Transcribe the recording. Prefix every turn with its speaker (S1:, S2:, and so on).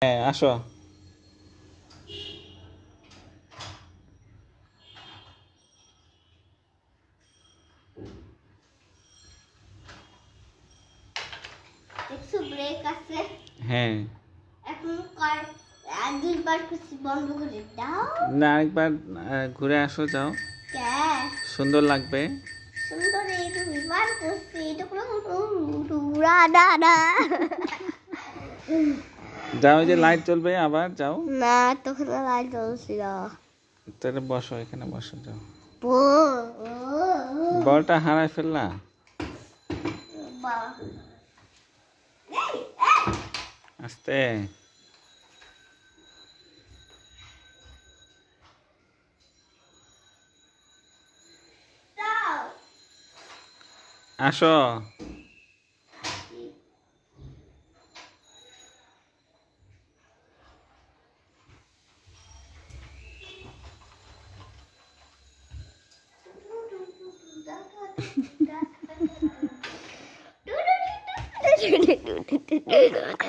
S1: হ্যাঁ আসো।
S2: একটু ব্রেক আছে।
S1: হ্যাঁ
S2: এখন কর দুইবার কিছু বন্ধ করে দাও।
S1: না আরেকবার ঘুরে আসো যাও,
S2: কে
S1: সুন্দর লাগবে।
S2: সুন্দর এই দুইবার করছি, এটা কোনো উড়া না না
S1: যাও, যে লাইট জ্বলবে আবার যাও।
S2: না তখন লাইট জ্বলছিল।
S1: তাহলে বসো, এখানে বসো যাও।
S2: ব-
S1: বলটা হারায় ফেললা।
S2: বা-
S1: আস্তে।
S2: দাও।
S1: আসো।
S2: Da, da, da, da, da, da, da, da, da, da, da.